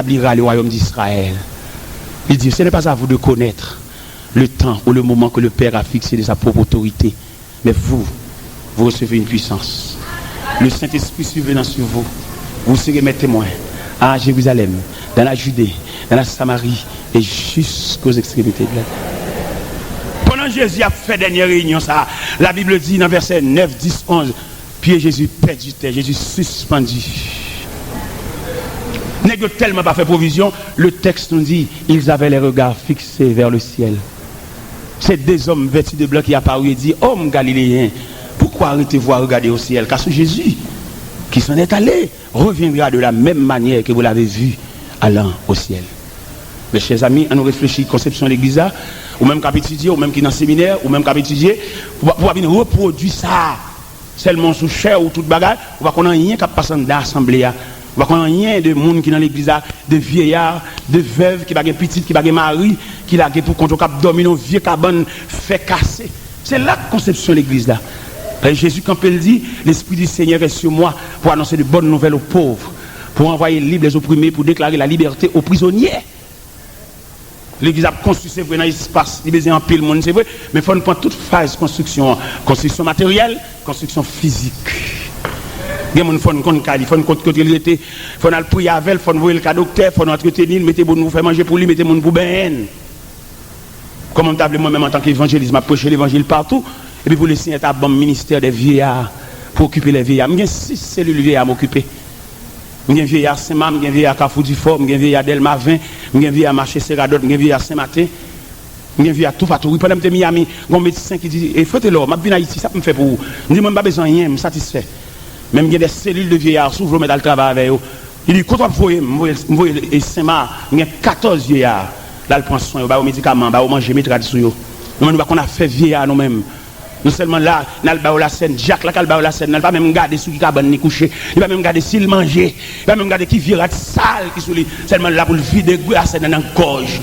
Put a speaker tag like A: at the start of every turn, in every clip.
A: établira le royaume d'Israël. Il dit, ce n'est pas à vous de connaître le temps ou le moment que le Père a fixé de sa propre autorité, mais vous recevez une puissance. Le Saint-Esprit survenant sur vous, vous serez mes témoins à Jérusalem, dans la Judée, dans la Samarie et jusqu'aux extrémités de la terre. Pendant que Jésus a fait dernière réunion, ça, la Bible dit dans verset 9, 10, 11, puis Jésus perdu terre, Jésus suspendu. N'est tellement pas fait provision, le texte nous dit, ils avaient les regards fixés vers le ciel. C'est des hommes vêtus de blanc qui apparus et dit, hommes galiléens, pourquoi arrêtez-vous à regarder au ciel? Car ce Jésus qui s'en est allé reviendra de la même manière que vous l'avez vu allant au ciel. Mes chers amis, on nous réfléchit conception de l'église, ou même qu'à étudier, ou même qui est dans le séminaire, ou même qu'à étudier, pour venir reproduire ça seulement sous chair ou toute bagarre, on va qu'on a rien qui passe dans l'assemblée. On va qu'on a rien de monde qui dans l'église, de vieillards, de veuves, qui baguent petite, qui baguent mari, qui la pour contre cap dormir dans vieux cabane fait casser. C'est la conception de l'église là. Jésus, quand il dit, l'Esprit du Seigneur est sur moi pour annoncer de bonnes nouvelles aux pauvres, pour envoyer libres les opprimés, pour déclarer la liberté aux prisonniers. L'église a construit, c'est vrai, dans l'espace, il y a un pile monde, c'est vrai, mais il faut prendre toute phase construction, construction matérielle, construction physique. Il faut aller prier avec, il faut envoyer le docteur, il faut entretenir, mettez pour nous faire manger pour lui, mettez pour ben. Comme on t'a moi-même en tant qu'évangéliste, je prêche l'évangile partout. Et puis pour laisser un bon ministère des vieillards pour occuper les vieillards. Il y a 6 cellules vieillards à m'occuper. Il y a un vieillard Saint-Mam, il y a un vieillard Carrefour du Fort, il y a un vieillard Delma 20, il y a un vieillard Marché Serradot, il y a un vieillard Saint-Matin, il y a un vieillard tout partout. Pendant que Miami, il y a un médecin qui dit, il faut te l'or, je viens à Haïti, ça me fait pour vous. Je dis, moi, je n'ai pas besoin de rien, je suis satisfait. Même il y a des cellules de vieillards, souvent, je mets dans le travail avec eux. Il dit, quand on voit Saint-Marc, il y a 14 vieillards. Là, il prend soin, il va aux médicaments, il va manger, il va sur eux. Nous, on a fait vieillard nous-mêmes. Nous seulement là, nous avons la scène, Jacques, là, nous avons la scène, nous ne pouvons pas même garder ceux qui cabane couché, il va même garder s'il mangeait, il va même garder qui vire sale, qui sous lui, seulement là pour le vider la scène dans la gorge.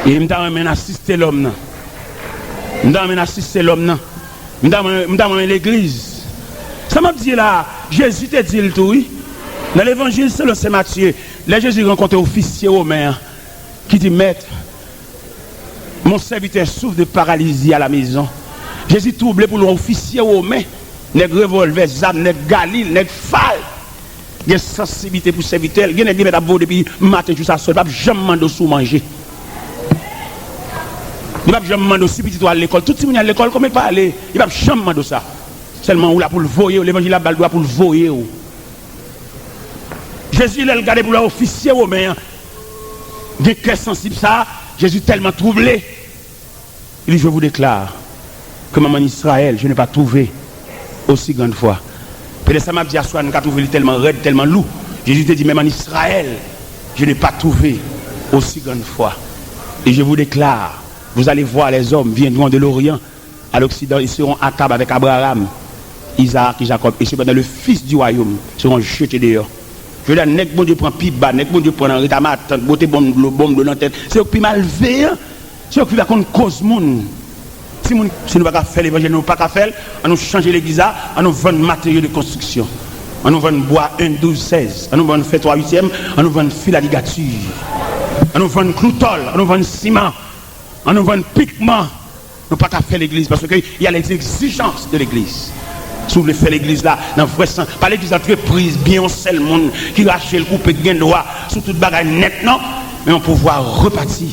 A: Et je m'amène assister l'homme. Je m'amène assister l'homme. Je m'amène l'église. Ça m'a dit là, Jésus te dit le tout, oui. Dans l'évangile selon Saint Matthieu, là Jésus rencontre un officier romain qui dit, maître, mon serviteur souffre de paralysie à la maison. Jésus troublé pour l'officier romain, nèg revolver, zam, nèg galil, nèg fal. Il y a sensibilité pour serviteur, il y a des gens qui depuis matin jusqu'à soir, pas jamais demander sous manger. Il va jamais demander si petit toi à l'école, tout le monde à l'école comment pas aller, il va jamais demander ça. Seulement ou là pour le voyer, l'évangile là doit pour le voyer. Jésus il a regardé pour l'officier romain. Il est très sensible ça, Jésus tellement troublé. Il dit, je vous déclare que même en Israël, je n'ai pas trouvé aussi grande foi. Peut-être ça m'a dit à soi, nous avons trouvé tellement raide, tellement lourd. Jésus te dit, même en Israël, je n'ai pas trouvé aussi grande foi. Et je vous déclare, vous allez voir les hommes viendront de l'Orient à l'Occident, ils seront à table avec Abraham, Isaac et Jacob. Et cependant, le fils du royaume seront jetés dehors. Je veux dire, n'est que bon Dieu prend piba, n'est que bon Dieu prend un rétamat, beauté bombe dans la tête. C'est au plus malveillant, c'est au plus va qu'on cause monde. Si nous ne pouvons pas faire l'évangile, nous ne pouvons pas faire, on nous change l'église, on nous vend matériaux de construction. On nous vend bois 1, 12, 16. On nous vend fait 3, 8e, on nous vend fil à ligature. On nous vend cloutol, on nous vend ciment, on nous vend pigment. Nous ne pouvons pas faire l'église parce qu'il y a les exigences de l'église. Si vous voulez faire l'église là, dans le vrai sens, pas l'église entreprise, bien on seul monde qui rache le coupe et gain droit sur toute bagarre net, non, mais on pouvoir repartir.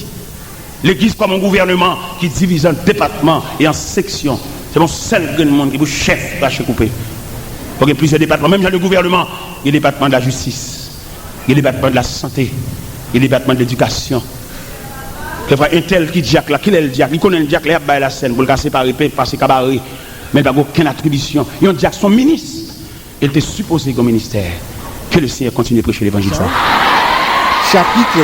A: L'église comme un gouvernement qui divise en départements et en sections. C'est mon seul grand monde qui est chef rache couper. Il y a plusieurs départements, même dans le gouvernement, il y a le département de la justice, il y a le département de la santé, il y a le département de l'éducation. Il y a un tel qui diacre là, qui est le diacre, il connaît le diacre, il y a la scène pour le casser par épée, passer cabaret. Mais il n'y a aucune attribution. Il a dit à son ministre, il était supposé comme ministère. Que le Seigneur continue de prêcher l'évangile.
B: Chapitre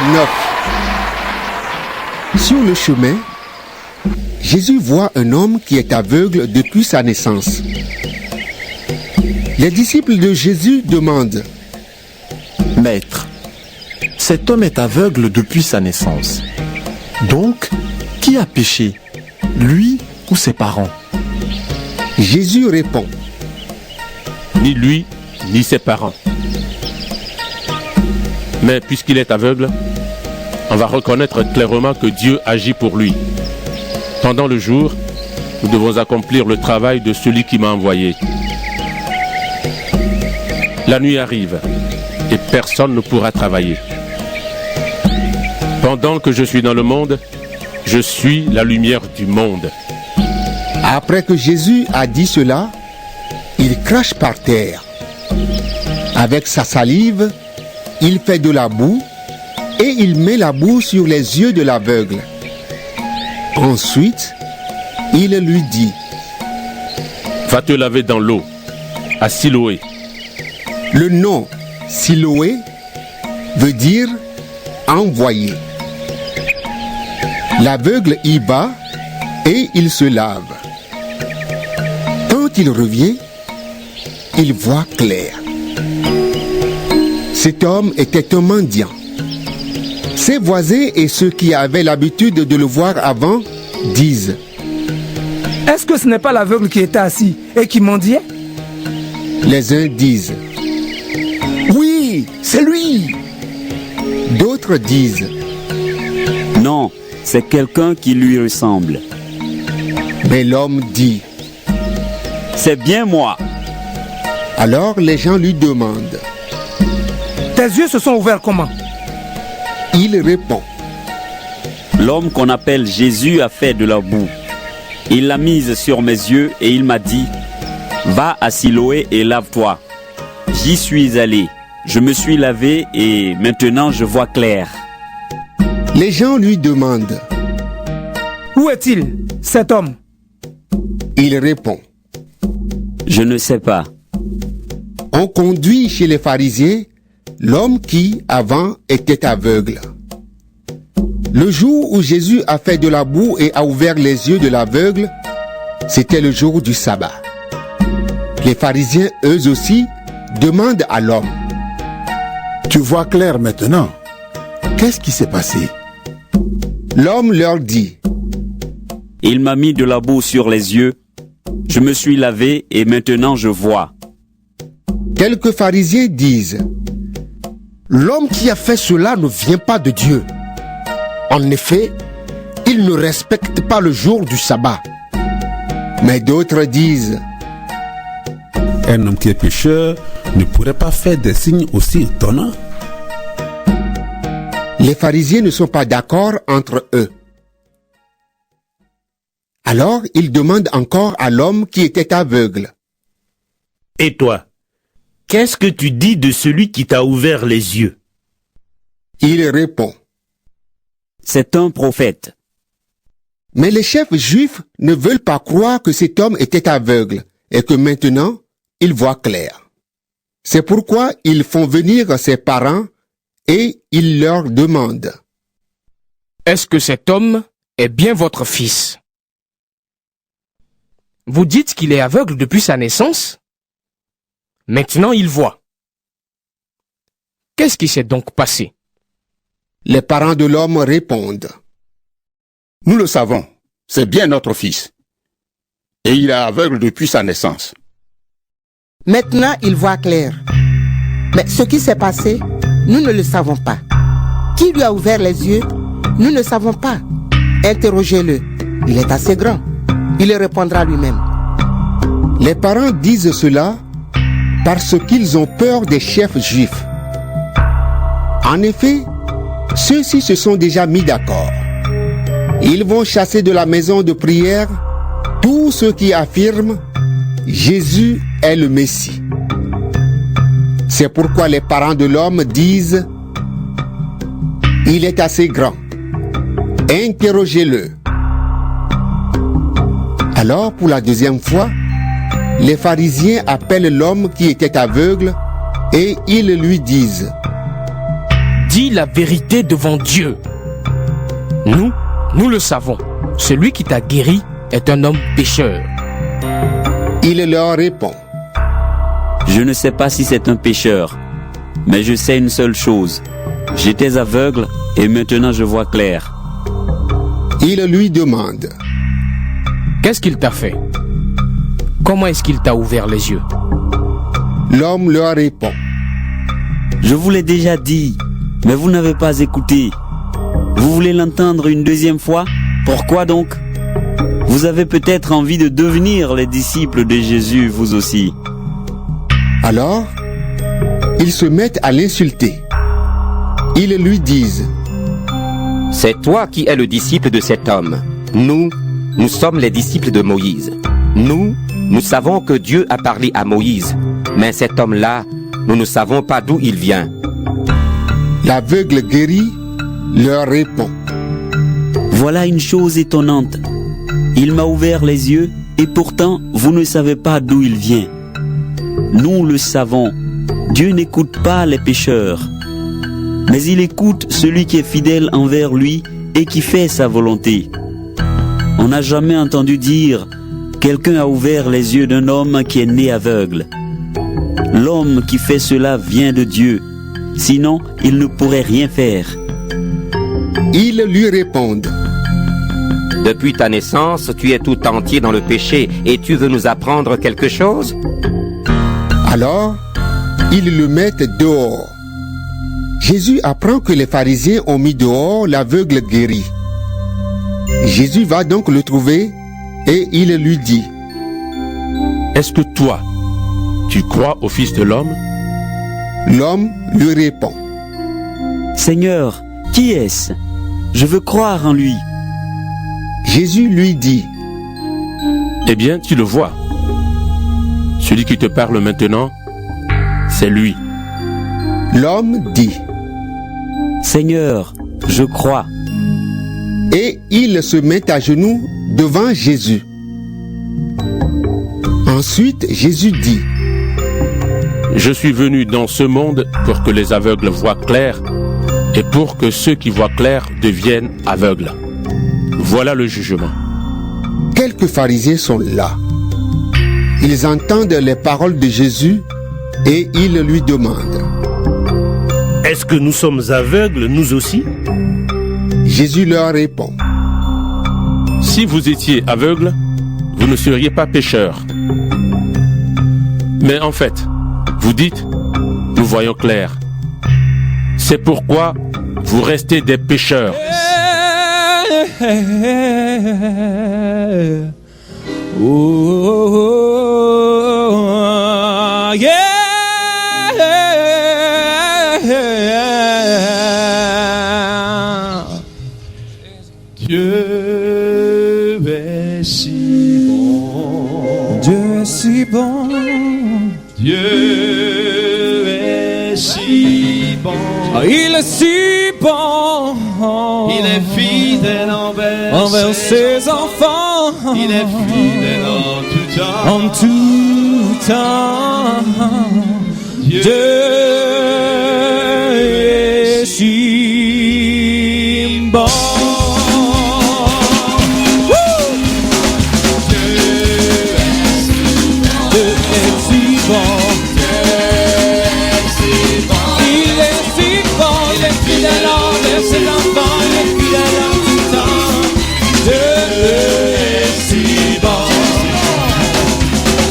B: 9. Sur le chemin, Jésus voit un homme qui est aveugle depuis sa naissance. Les disciples de Jésus demandent,
C: Maître, cet homme est aveugle depuis sa naissance. Donc, qui a péché, lui ou ses parents?
B: Jésus répond.
D: Ni lui, ni ses parents. Mais puisqu'il est aveugle, on va reconnaître clairement que Dieu agit pour lui. Pendant le jour, nous devons accomplir le travail de celui qui m'a envoyé. La nuit arrive et personne ne pourra travailler. Pendant que je suis dans le monde, je suis la lumière du monde.
B: Après que Jésus a dit cela, il crache par terre. Avec sa salive, il fait de la boue et il met la boue sur les yeux de l'aveugle. Ensuite, il lui dit,
D: « Va te laver dans l'eau, à Siloé. »
B: Le nom Siloé veut dire envoyé. L'aveugle y va et il se lave. Quand il revient, il voit clair. Cet homme était un mendiant. Ses voisins et ceux qui avaient l'habitude de le voir avant disent,
E: « Est-ce que ce n'est pas l'aveugle qui était assis et qui mendiait ?»
B: Les uns disent, « Oui, c'est lui !» D'autres disent,
F: « Non, c'est quelqu'un qui lui ressemble. »
B: Mais l'homme dit,
F: « C'est bien moi. »
B: Alors les gens lui demandent,
E: « Tes yeux se sont ouverts comment ?»
B: Il répond,
F: « L'homme qu'on appelle Jésus a fait de la boue. Il l'a mise sur mes yeux et il m'a dit, « Va à Siloé et lave-toi. » J'y suis allé. Je me suis lavé et maintenant je vois clair.
B: Les gens lui demandent,
E: « Où est-il, cet homme ?»
B: Il répond,
F: « Je ne sais pas. »
B: On conduit chez les pharisiens l'homme qui, avant, était aveugle. Le jour où Jésus a fait de la boue et a ouvert les yeux de l'aveugle, c'était le jour du sabbat. Les pharisiens, eux aussi, demandent à l'homme,
G: « Tu vois clair maintenant. Qu'est-ce qui s'est passé ?»
B: L'homme leur dit,
F: « Il m'a mis de la boue sur les yeux. Je me suis lavé et maintenant je vois. »
B: Quelques pharisiens disent, « L'homme qui a fait cela ne vient pas de Dieu. En effet, il ne respecte pas le jour du sabbat. » Mais d'autres disent,
H: « Un homme qui est pécheur ne pourrait pas faire des signes aussi étonnants. »
B: Les pharisiens ne sont pas d'accord entre eux. Alors ils demandent encore à l'homme qui était aveugle,
I: « Et toi, qu'est-ce que tu dis de celui qui t'a ouvert les yeux ?»
B: Il répond,
F: « C'est un prophète. »
B: Mais les chefs juifs ne veulent pas croire que cet homme était aveugle et que maintenant, il voit clair. C'est pourquoi ils font venir ses parents et ils leur demandent,
J: « Est-ce que cet homme est bien votre fils? Vous dites qu'il est aveugle depuis sa naissance? Maintenant il voit. Qu'est-ce qui s'est donc passé? »
B: Les parents de l'homme répondent,
K: « Nous le savons, c'est bien notre fils. Et il est aveugle depuis sa naissance. »
L: Maintenant, il voit clair. Mais ce qui s'est passé, nous ne le savons pas. Qui lui a ouvert les yeux? Nous ne savons pas. Interrogez-le. Il est assez grand. Il répondra lui-même.
B: Les parents disent cela parce qu'ils ont peur des chefs juifs. En effet, ceux-ci se sont déjà mis d'accord. Ils vont chasser de la maison de prière tous ceux qui affirment Jésus est le Messie. C'est pourquoi les parents de l'homme disent « Il est assez grand. Interrogez-le. » Alors, pour la deuxième fois, les pharisiens appellent l'homme qui était aveugle et ils lui disent
J: « Dis la vérité devant Dieu. Nous le savons. Celui qui t'a guéri est un homme pécheur. »
B: Il leur répond,
F: « Je ne sais pas si c'est un pécheur, mais je sais une seule chose. J'étais aveugle et maintenant je vois clair. »
B: Il lui demande,
J: « Qu'est-ce qu'il t'a fait? Comment est-ce qu'il t'a ouvert les yeux?
B: L'homme leur répond.
F: Je vous l'ai déjà dit, mais vous n'avez pas écouté. Vous voulez l'entendre une deuxième fois? Pourquoi donc? Vous avez peut-être envie de devenir les disciples de Jésus, vous aussi.
B: Alors, ils se mettent à l'insulter. Ils lui disent:
M: C'est toi qui es le disciple de cet homme. Nous sommes les disciples de Moïse. Nous savons que Dieu a parlé à Moïse. Mais cet homme-là, nous ne savons pas d'où il vient.
B: L'aveugle guéri leur répond.
F: Voilà une chose étonnante. Il m'a ouvert les yeux et pourtant vous ne savez pas d'où il vient. Nous le savons. Dieu n'écoute pas les pécheurs. Mais il écoute celui qui est fidèle envers lui et qui fait sa volonté. On n'a jamais entendu dire « Quelqu'un a ouvert les yeux d'un homme qui est né aveugle ». L'homme qui fait cela vient de Dieu. Sinon, il ne pourrait rien faire.
B: Ils lui répondent.
M: Depuis ta naissance, tu es tout entier dans le péché et tu veux nous apprendre quelque chose?
B: Alors, ils le mettent dehors. Jésus apprend que les pharisiens ont mis dehors l'aveugle guéri. Jésus va donc le trouver et il lui dit:
D: Est-ce que toi, tu crois au Fils de l'homme?
B: L'homme lui répond:
F: Seigneur, qui est-ce? Je veux croire en lui.
B: Jésus lui dit:
D: Eh bien, tu le vois. Celui qui te parle maintenant, c'est lui.
B: L'homme dit:
F: Seigneur, je crois.
B: Et il se met à genoux devant Jésus. Ensuite, Jésus dit:
D: Je suis venu dans ce monde pour que les aveugles voient clair et pour que ceux qui voient clair deviennent aveugles. Voilà le jugement.
B: Quelques pharisiens sont là. Ils entendent les paroles de Jésus et ils lui demandent:
I: Est-ce que nous sommes aveugles, nous aussi?
B: Jésus leur répond:
D: Si vous étiez aveugles, vous ne seriez pas pécheurs. Mais en fait, vous dites, nous voyons clair. C'est pourquoi vous restez des pécheurs.
N: Dieu est si bon. Dieu est si bon. Dieu est si bon. Il est si bon. Il est fidèle envers ses enfants. Il est fidèle en tout temps. En tout temps. Dieu est si bon.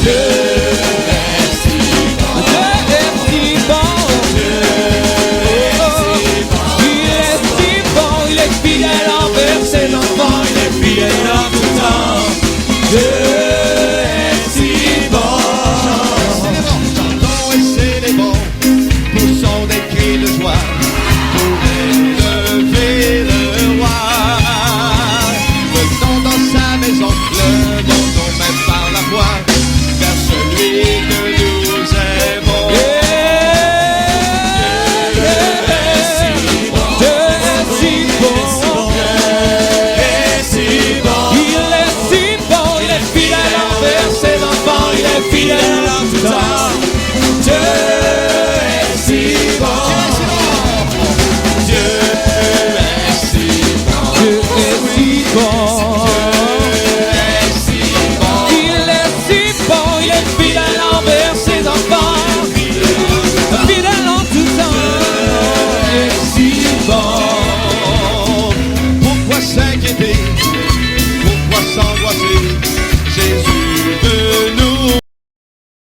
N: Dieu